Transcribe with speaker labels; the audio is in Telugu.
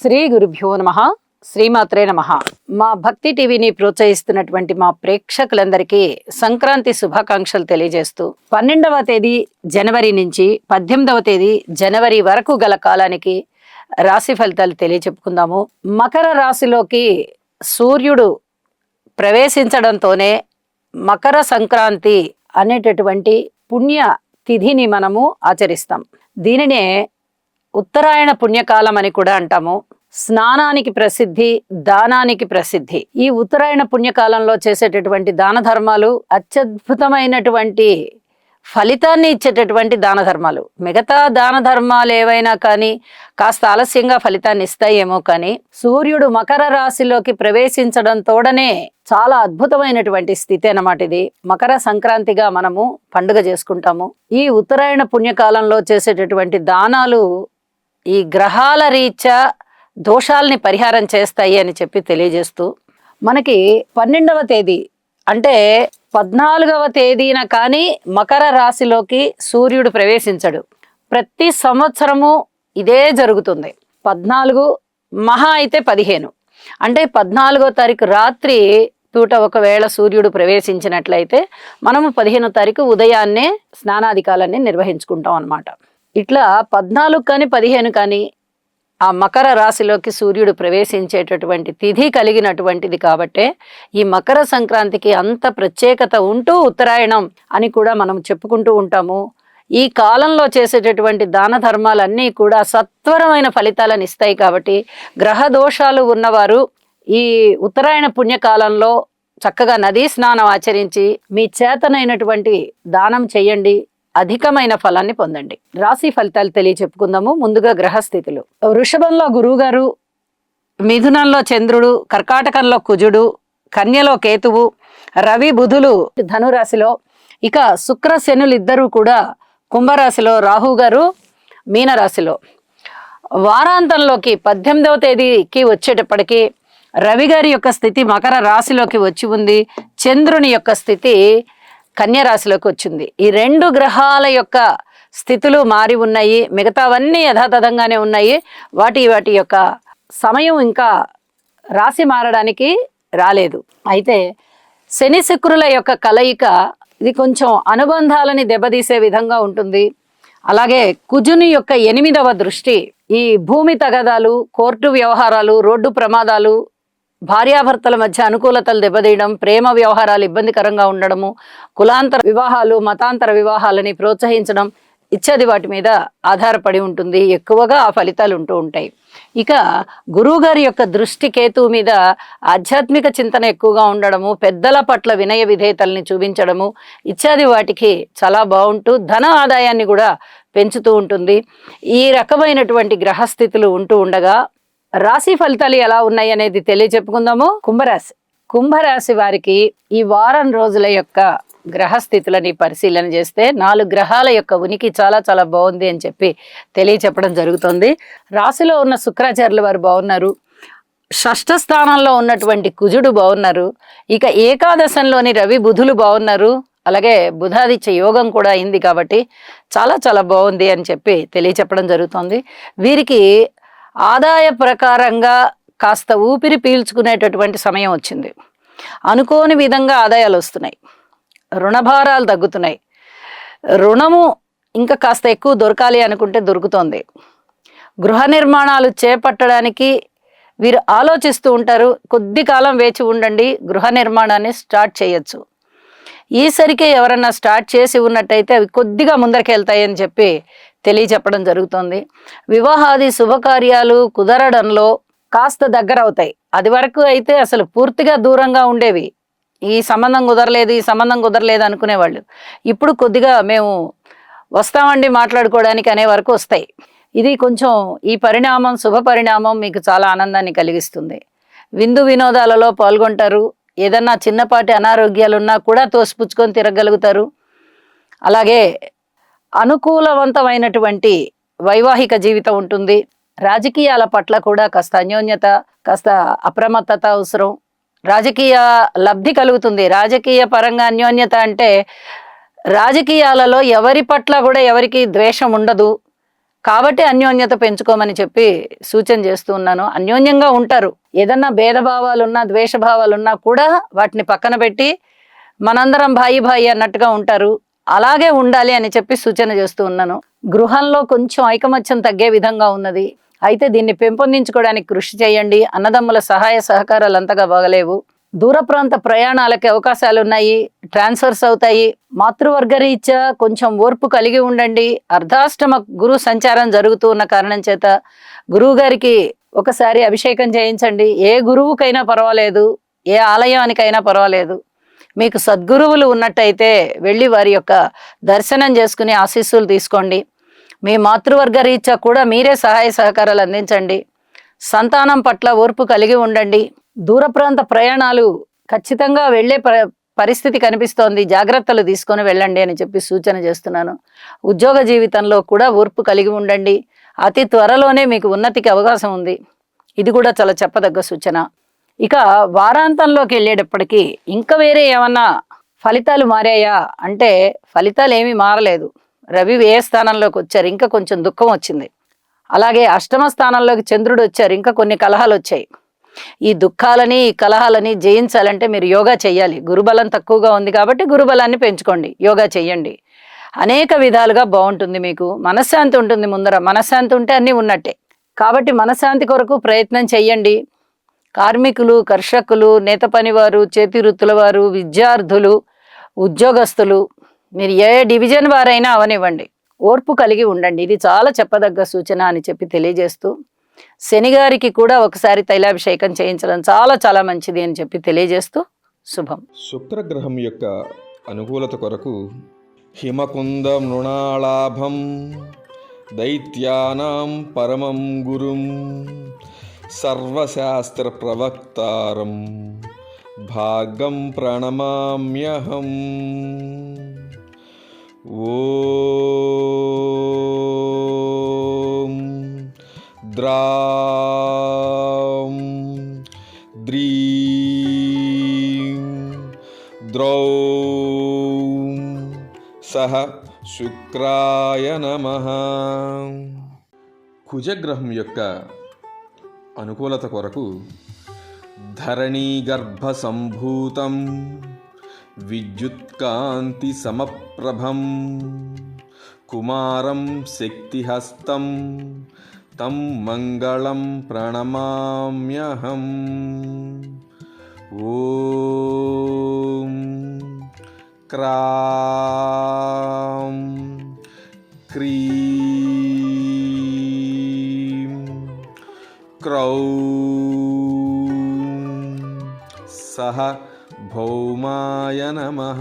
Speaker 1: శ్రీ గురుభ్యో నమః. శ్రీమాత్రే నమః. మా భక్తి టీవీని ప్రోత్సహిస్తున్నటువంటి మా ప్రేక్షకులందరికీ సంక్రాంతి శుభాకాంక్షలు తెలియజేస్తూ 12వ తేదీ జనవరి నుంచి 18వ తేదీ జనవరి వరకు గల కాలానికి రాశి ఫలితాలు తెలియచెప్పుకుందాము. మకర రాశిలోకి సూర్యుడు ప్రవేశించడంతోనే మకర సంక్రాంతి అనేటటువంటి పుణ్య తిథిని మనము ఆచరిస్తాం. దీనినే ఉత్తరాయణ పుణ్యకాలం అని కూడా అంటాము. స్నానానికి ప్రసిద్ధి, దానానికి ప్రసిద్ధి. ఈ ఉత్తరాయణ పుణ్యకాలంలో చేసేటటువంటి దాన ధర్మాలు అత్యద్భుతమైనటువంటి ఫలితాన్ని ఇచ్చేటటువంటి దాన ధర్మాలు. మిగతా దాన ధర్మాలు ఏవైనా కానీ కాస్త ఆలస్యంగా ఫలితాన్ని ఇస్తాయేమో కానీ సూర్యుడు మకర రాశిలోకి ప్రవేశించడం తోడనే చాలా అద్భుతమైనటువంటి స్థితి అన్నమాట. ఇది మకర సంక్రాంతిగా మనము పండుగ చేసుకుంటాము. ఈ ఉత్తరాయణ పుణ్యకాలంలో చేసేటటువంటి దానాలు ఈ గ్రహాల రీత్యా దోషాలని పరిహారం చేస్తాయి అని చెప్పి తెలియజేస్తూ, మనకి 12వ తేదీ అంటే 14వ తేదీన కానీ మకర రాశిలోకి సూర్యుడు ప్రవేశించడు. ప్రతి సంవత్సరము ఇదే జరుగుతుంది. 14 మహా అయితే 15 అంటే 14వ తారీఖు రాత్రి పూట ఒకవేళ సూర్యుడు ప్రవేశించినట్లయితే మనము 15వ తారీఖు ఉదయాన్నే స్నానాధికాలన్నీ నిర్వహించుకుంటాం అన్నమాట. ఇట్లా 14 కానీ 15 కానీ ఆ మకర రాశిలోకి సూర్యుడు ప్రవేశించేటటువంటి తిథి కలిగినటువంటిది కాబట్టే ఈ మకర సంక్రాంతికి అంత ప్రత్యేకత ఉంటూ ఉత్తరాయణం అని కూడా మనం చెప్పుకుంటూ ఉంటాము. ఈ కాలంలో చేసేటటువంటి దాన ధర్మాలన్నీ కూడా సత్వరమైన ఫలితాలను ఇస్తాయి. కాబట్టి గ్రహ దోషాలు ఉన్నవారు ఈ ఉత్తరాయణ పుణ్యకాలంలో చక్కగా నదీ స్నానం ఆచరించి మీ చేతనైనటువంటి దానం చేయండి, అధికమైన ఫలాన్ని పొందండి. రాశి ఫలితాలు తెలియచెప్పుకుందాము. ముందుగా గ్రహస్థితులు. వృషభంలో గురువు గారు, మిథునంలో చంద్రుడు, కర్కాటకంలో కుజుడు, కన్యలో కేతువు, రవి బుధులు ధనురాశిలో, ఇక శుక్ర శనులు ఇద్దరు కూడా కుంభరాశిలో, రాహు గారు మీనరాశిలో. వారాంతంలోకి 18వ తేదీకి వచ్చేటప్పటికి రవి గారి యొక్క స్థితి మకర రాశిలోకి వచ్చి ఉంది. చంద్రుని యొక్క స్థితి కన్య రాశిలోకి వచ్చింది. ఈ రెండు గ్రహాల యొక్క స్థితులు మారి ఉన్నాయి. మిగతావన్నీ యథాతథంగానే ఉన్నాయి. వాటి యొక్క సమయం ఇంకా రాశి మారడానికి రాలేదు. అయితే శని శుక్రుల యొక్క కలయిక ఇది కొంచెం అనుబంధాలని దెబ్బతీసే విధంగా ఉంటుంది. అలాగే కుజుని యొక్క 8వ దృష్టి ఈ భూమి తగదాలు, కోర్టు వ్యవహారాలు, రోడ్డు ప్రమాదాలు, భార్యాభర్తల మధ్య అనుకూలతలు దెబ్బతీయడం, ప్రేమ వ్యవహారాలు ఇబ్బందికరంగా ఉండడము, కులాంతర వివాహాలు, మతాంతర వివాహాలని ప్రోత్సహించడం ఇత్యాది వాటి మీద ఆధారపడి ఉంటుంది. ఎక్కువగా ఆ ఫలితాలు ఉంటూ ఉంటాయి. ఇక గురువు గారి యొక్క దృష్టి కేతువు మీద ఆధ్యాత్మిక చింతన ఎక్కువగా ఉండడము, పెద్దల పట్ల వినయ విధేయతల్ని చూపించడము ఇత్యాది వాటికి చాలా బాగుంటూ ధన ఆదాయాన్ని కూడా పెంచుతూ ఉంటుంది. ఈ రకమైనటువంటి గ్రహస్థితులు ఉంటూ ఉండగా రాశి ఫలితాలు ఎలా ఉన్నాయి అనేది తెలియచెప్పుకుందాము. కుంభరాశి వారికి ఈ వారం రోజుల యొక్క గ్రహస్థితులని పరిశీలన చేస్తే 4 గ్రహాల యొక్క ఉనికి చాలా చాలా బాగుంది అని చెప్పి తెలియచెప్పడం జరుగుతుంది. రాశిలో ఉన్న శుక్రాచార్యుల వారు బాగున్నారు. షష్ఠ స్థానంలో ఉన్నటువంటి కుజుడు బాగున్నారు. ఇక ఏకాదశంలోని రవి బుధులు బాగున్నారు. అలాగే బుధాదిత్య యోగం కూడా అయింది. కాబట్టి చాలా చాలా బాగుంది అని చెప్పి తెలియచెప్పడం జరుగుతుంది. వీరికి ఆదాయ ప్రకారంగా కాస్త ఊపిరి పీల్చుకునేటటువంటి సమయం వచ్చింది. అనుకోని విధంగా ఆదాయాలు వస్తున్నాయి. రుణభారాలు తగ్గుతున్నాయి. రుణము ఇంకా కాస్త ఎక్కువ దొరకాలి అనుకుంటే దొరుకుతోంది. గృహ నిర్మాణాలు చేపట్టడానికి వీరు ఆలోచిస్తూ ఉంటారు. కొద్ది కాలం వేచి ఉండండి, గృహ నిర్మాణాన్ని స్టార్ట్ చేయొచ్చు. ఈసరికి ఎవరన్నా స్టార్ట్ చేసి ఉన్నట్టయితే అవి కొద్దిగా ముందరికి వెళ్తాయని చెప్పి తెలియచెప్పడం జరుగుతుంది. వివాహాది శుభకార్యాలు కుదరడంలో కాస్త దగ్గర అవుతాయి. అది వరకు అయితే అసలు పూర్తిగా దూరంగా ఉండేవి. ఈ సంబంధం కుదరలేదు అనుకునేవాళ్ళు ఇప్పుడు కొద్దిగా మేము వస్తామండి మాట్లాడుకోవడానికి అనే వరకు వస్తాయి. ఇది కొంచెం ఈ పరిణామం శుభ పరిణామం మీకు చాలా ఆనందాన్ని కలిగిస్తుంది. విందు వినోదాలలో పాల్గొంటారు. ఏదన్నా చిన్నపాటి అనారోగ్యాలున్నా కూడా తోసిపుచ్చుకొని తిరగలుగుతారు. అలాగే అనుకూలవంతమైనటువంటి వైవాహిక జీవితం ఉంటుంది. రాజకీయాల పట్ల కూడా కాస్త అన్యోన్యత, కాస్త అప్రమత్తత అవసరం. రాజకీయ లబ్ధి కలుగుతుంది. రాజకీయ పరంగా అన్యోన్యత అంటే రాజకీయాలలో ఎవరి పట్ల కూడా ఎవరికి ద్వేషం ఉండదు. కాబట్టి అన్యోన్యత పెంచుకోమని చెప్పి సూచన చేస్తూ ఉన్నాను. అన్యోన్యంగా ఉంటారు. ఏదన్నా భేదభావాలున్నా, ద్వేషభావాలున్నా కూడా వాటిని పక్కన పెట్టి మనందరం భాయి భాయి అన్నట్టుగా ఉంటారు. అలాగే ఉండాలి అని చెప్పి సూచన చేస్తూ ఉన్నాను. గృహంలో కొంచెం ఐకమత్యం తగ్గే విధంగా ఉన్నది. అయితే దీన్ని పెంపొందించుకోవడానికి కృషి చేయండి. అన్నదమ్ముల సహాయ సహకారాలు అంతగా బాగలేవు. దూర ప్రాంత ప్రయాణాలకి అవకాశాలు ఉన్నాయి. ట్రాన్స్ఫర్స్ అవుతాయి. మాతృవర్గరీత్యా కొంచెం ఓర్పు కలిగి ఉండండి. అర్ధాష్టమ గురు సంచారం జరుగుతూ ఉన్న కారణం చేత గురువు గారికి ఒకసారి అభిషేకం చేయించండి. ఏ గురువుకైనా పర్వాలేదు, ఏ ఆలయానికైనా పర్వాలేదు. మీకు సద్గురువులు ఉన్నట్టయితే వెళ్ళి వారి యొక్క దర్శనం చేసుకుని ఆశీస్సులు తీసుకోండి. మీ మాతృవర్గ రీత్యా కూడా మీరే సహాయ సహకారాలు అందించండి. సంతానం పట్ల ఓర్పు కలిగి ఉండండి. దూర ప్రాంత ప్రయాణాలు ఖచ్చితంగా వెళ్ళే పరిస్థితి కనిపిస్తోంది. జాగ్రత్తలు తీసుకొని వెళ్ళండి అని చెప్పి సూచన చేస్తున్నాను. ఉద్యోగ జీవితంలో కూడా ఓర్పు కలిగి ఉండండి. అతి త్వరలోనే మీకు ఉన్నతికి అవకాశం ఉంది. ఇది కూడా చాలా చెప్పదగ్గ సూచన. ఇక వారాంతంలోకి వెళ్ళేటప్పటికీ ఇంకా వేరే ఏమన్నా ఫలితాలు మారాయా అంటే ఫలితాలు ఏమీ మారలేదు. రవి వ్యయ స్థానంలోకి వచ్చారు, ఇంకా కొంచెం దుఃఖం వచ్చింది. అలాగే అష్టమ స్థానంలోకి చంద్రుడు వచ్చారు, ఇంకా కొన్ని కలహాలు వచ్చాయి. ఈ దుఃఖాలని ఈ కలహాలని జయించాలంటే మీరు యోగా చేయాలి. గురుబలం తక్కువగా ఉంది కాబట్టి గురుబలాన్ని పెంచుకోండి, యోగా చెయ్యండి. అనేక విధాలుగా బాగుంటుంది. మీకు మనశ్శాంతి ఉంటుంది. ముందర మనశ్శాంతి ఉంటే అన్నీ ఉన్నట్టే. కాబట్టి మనశ్శాంతి కొరకు ప్రయత్నం చెయ్యండి. కార్మికులు, కర్షకులు, నేత పనివారు, చేతి వృత్తుల వారు, విద్యార్థులు, ఉద్యోగస్తులు, మీరు ఏ డివిజన్ వారైనా అవనివ్వండి, ఓర్పు కలిగి ఉండండి. ఇది చాలా చెప్పదగ్గ సూచన అని చెప్పి తెలియజేస్తూ, శనిగారికి కూడా ఒకసారి తైలాభిషేకం చేయించడం చాలా చాలా మంచిది అని చెప్పి తెలియజేస్తూ శుభం.
Speaker 2: శుక్రగ్రహం యొక్క అనుకూలత కొరకు హిమకుంద మృణాళాభం దైత్యానాం పరమం గురుం సర్వశాస్త్ర ప్రవక్తారం భాగం ప్రణమామ్యహం. ఓం ద్రాం ద్రీం ద్రౌం సహ శుక్రాయ నమః. కుజగ్రహం యొక్క అనుకూలత కొరకు ధరణీ గర్భ సంభూతం విద్యుత్కాంతి సమప్రభం కుమారం శక్తిహస్తం తం మంగళం ప్రణమామ్యహం. ఓం క్రాం క్రీం క్రౌం సహ భౌమాయ నమః.